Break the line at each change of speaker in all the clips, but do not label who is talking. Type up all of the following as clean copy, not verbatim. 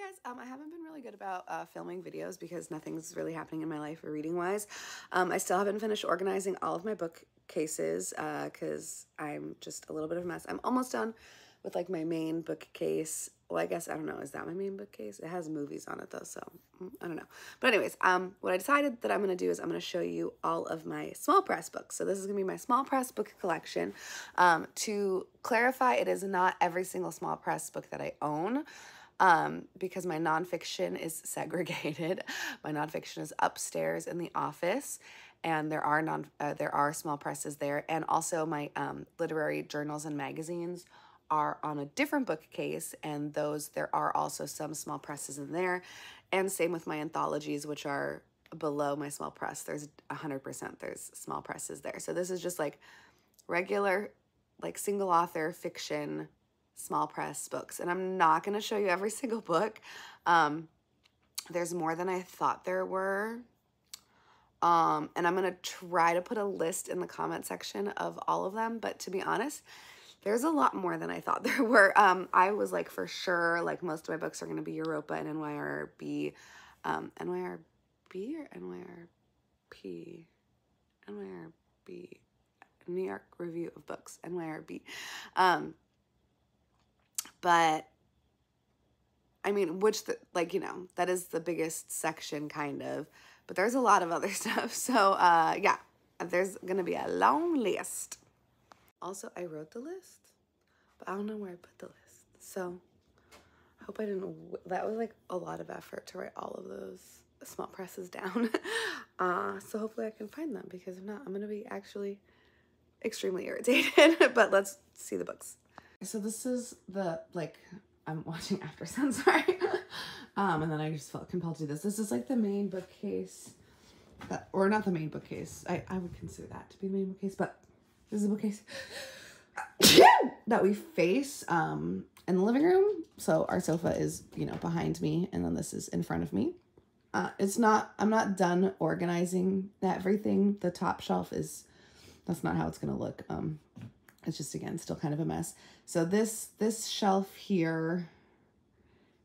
guys, I haven't been really good about filming videos because nothing's really happening in my life reading wise. I still haven't finished organizing all of my bookcases because I'm just a little bit of a mess. I'm almost done with like my main bookcase. Well, I guess, I don't know, is that my main bookcase? It has movies on it though, so I don't know. But anyways, what I decided that I'm going to do is I'm going to show you all of my small press books. So this is going to be my small press book collection. To clarify, it is not every single small press book that I own. Because my nonfiction is segregated. My nonfiction is upstairs in the office, and there are small presses there, and also my literary journals and magazines are on a different bookcase, and there are also some small presses in there, and same with my anthologies, which are below my small press. There's 100% there's small presses there. So this is just like regular, like single author fiction small press books, and I'm not going to show you every single book. There's more than I thought there were, and I'm going to try to put a list in the comment section of all of them, but to be honest, there's a lot more than I thought there were. I was like, for sure, like most of my books are going to be Europa and NYRB, NYRB or NYRP, NYRB, New York Review of Books, NYRB. But I mean, that is the biggest section kind of, but there's a lot of other stuff. So, yeah, there's going to be a long list. Also, I wrote the list, but I don't know where I put the list. So I hope I didn't, that was like a lot of effort to write all of those small presses down. So hopefully I can find them, because if not, I'm going to be actually extremely irritated. But let's see the books. So this is the, like, I'm watching After Sun, sorry. And then I just felt compelled to do this. This is like the main bookcase, or not the main bookcase. I would consider that to be the main bookcase, but this is a bookcase that we face in the living room. So our sofa is, behind me, and then this is in front of me. I'm not done organizing everything. The top shelf that's not how it's gonna look. It's just, again, still kind of a mess. So this shelf here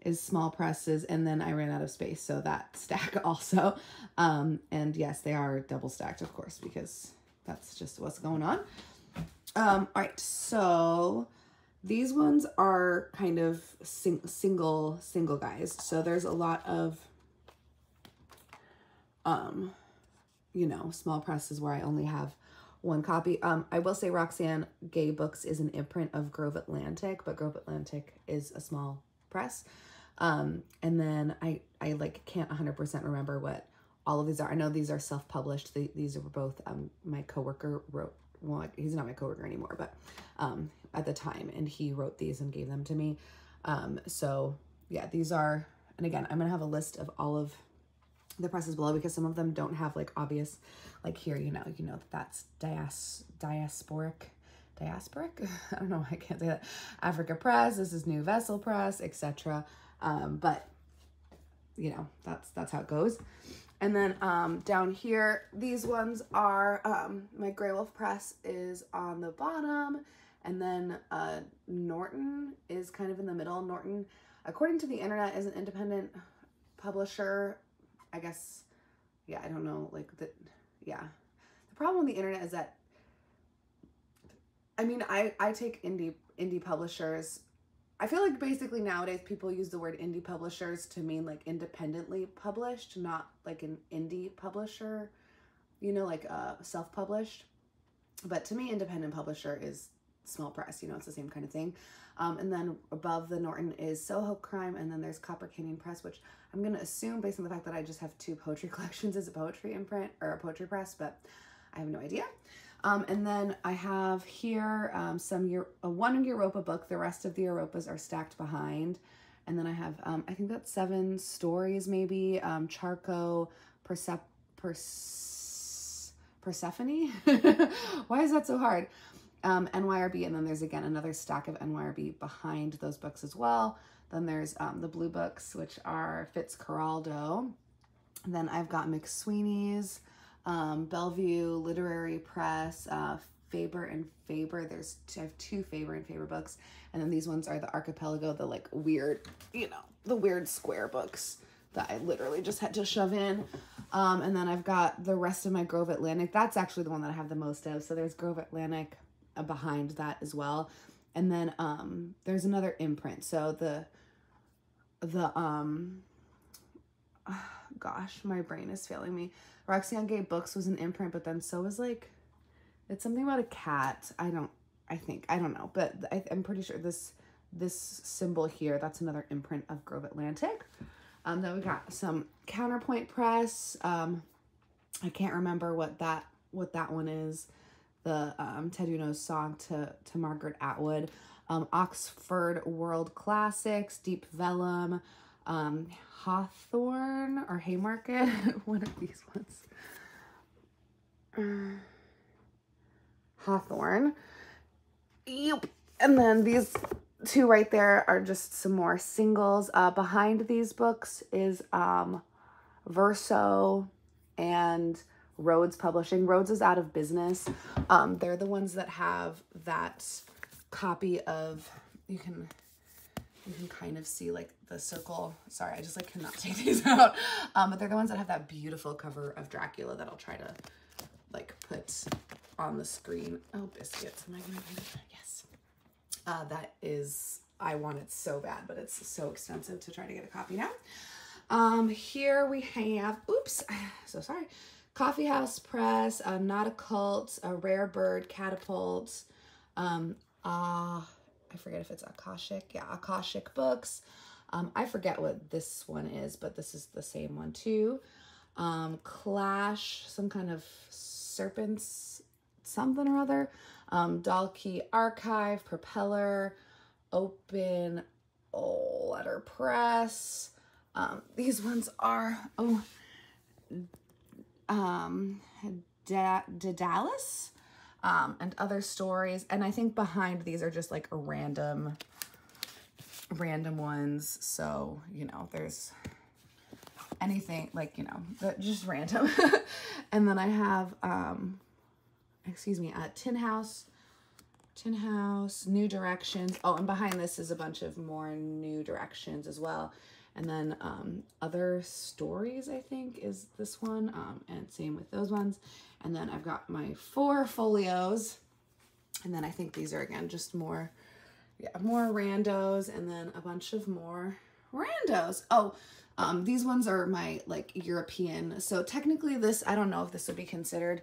is small presses, and then I ran out of space, so that stack also. And yes, they are double stacked, of course, because that's just what's going on. All right, so these ones are kind of single guys. So there's a lot of, small presses where I only have one copy. I will say Roxanne Gay Books is an imprint of Grove Atlantic, but Grove Atlantic is a small press. And then I like can't 100% remember what all of these are. I know these are self-published. These are both, my coworker wrote, well, he's not my coworker anymore, but at the time, and he wrote these and gave them to me. So yeah, these are, and again, I'm gonna have a list of all of the presses below, because some of them don't have like obvious, like here, that's diasporic. I don't know, I can't say that. Africa Press, this is New Vessel Press, etc. But that's how it goes. And then down here, these ones are, my Grey Wolf Press is on the bottom, and then Norton is kind of in the middle. Norton, according to the internet, is an independent publisher, I guess. Yeah, I don't know, yeah. The problem with the internet is that, I mean, I take indie publishers. I feel like basically nowadays people use the word indie publishers to mean like independently published, not like an indie publisher, like self-published. But to me, independent publisher is small press, it's the same kind of thing. And then above the Norton is Soho Crime, and then there's Copper Canyon Press, which I'm going to assume, based on the fact that I just have two poetry collections, is a poetry imprint or a poetry press, but I have no idea. And then I have here one Europa book. The rest of the Europas are stacked behind. And then I have, I think that's 7 stories maybe, Charco, Persephone? Why is that so hard? NYRB, and then there's again another stack of NYRB behind those books as well. Then there's the blue books, which are Fitzcarraldo. Then I've got McSweeney's, Bellevue Literary Press, Faber and Faber. I have 2 Faber and Faber books. And then these ones are the Archipelago, the like weird, you know, the weird square books that I literally just had to shove in. And then I've got the rest of my Grove Atlantic. That's actually the one that I have the most of. So there's Grove Atlantic behind that as well. And then there's another imprint. So gosh, my brain is failing me. Roxanne Gay Books was an imprint, but then so was like, it's something about a cat. I don't know, but I'm pretty sure this symbol here, that's another imprint of Grove Atlantic. Then we got some Counterpoint Press. I can't remember what that one is. The Ted Uno's Song to Margaret Atwood. Oxford World Classics, Deep Vellum, Hawthorne or Haymarket. One of these ones. Hawthorne. Yep. And then these 2 right there are just some more singles. Behind these books is Verso and Rhodes Publishing. Rhodes is out of business. They're the ones that have that copy of, you can kind of see like the circle. Sorry, I just like cannot take these out. But they're the ones that have that beautiful cover of Dracula that I'll try to like put on the screen. Oh, biscuits. Am I gonna do that? Yes. That is, I want it so bad, but it's so expensive to try to get a copy now. Here we have, oops, so sorry. Coffee House Press, Not a Cult, a Rare Bird, Catapult, I forget if it's Akashic. Yeah, Akashic Books. I forget what this one is, but this is the same one too. Clash, some kind of serpents, something or other. Dalkey Archive, Propeller, Open Letter Press. These ones are, Daedalus. And other stories. And I think behind these are just like random ones. So, you know, there's anything like, you know, just random. And then I have, Tin House, New Directions. Oh, and behind this is a bunch of more New Directions as well. And then Other Stories, I think, is this one. And same with those ones. And then I've got my 4 folios. And then I think these are, again, just more randos. And then a bunch of more randos. Oh, these ones are my, like, European. So technically this, I don't know if this would be considered,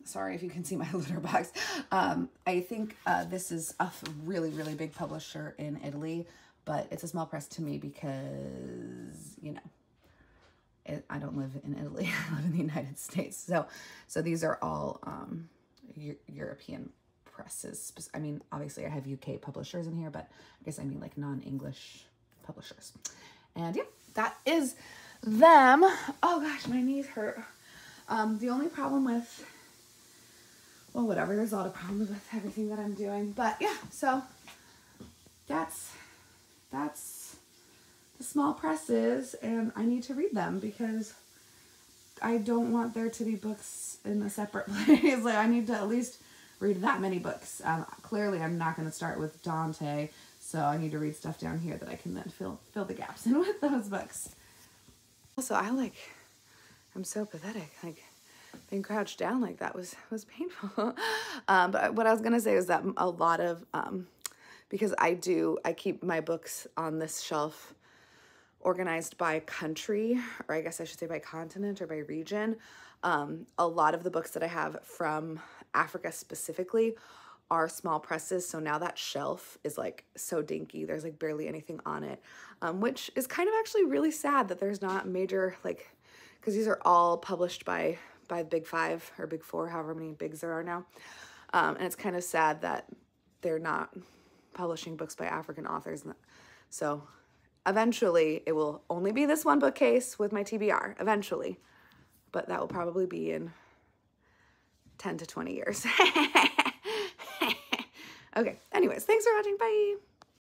sorry if you can see my litter box. I think this is a really, really big publisher in Italy. But it's a small press to me because, you know, I don't live in Italy. I live in the United States. So these are all European presses. I mean, obviously I have UK publishers in here, but I guess I mean like non-English publishers. And yeah, that is them. Oh gosh, my knees hurt. The only problem with, well, whatever, there's a lot of problems with everything that I'm doing. But yeah, so that's the small presses, and I need to read them because I don't want there to be books in a separate place. Like, I need to at least read that many books. Clearly I'm not going to start with Dante, so I need to read stuff down here that I can then fill the gaps in with those books. Also, I'm so pathetic. Like, being crouched down like that was painful. But what I was going to say is that a lot of, because I keep my books on this shelf organized by country, or I guess I should say by continent or by region. A lot of the books that I have from Africa specifically are small presses. So now that shelf is like so dinky. There's like barely anything on it, which is kind of actually really sad that there's not major, like, because these are all published by the Big Five or Big Four, however many bigs there are now. And it's kind of sad that they're not publishing books by African authors. So eventually it will only be this one bookcase with my TBR, eventually. But that will probably be in 10 to 20 years. Okay, anyways, thanks for watching. Bye.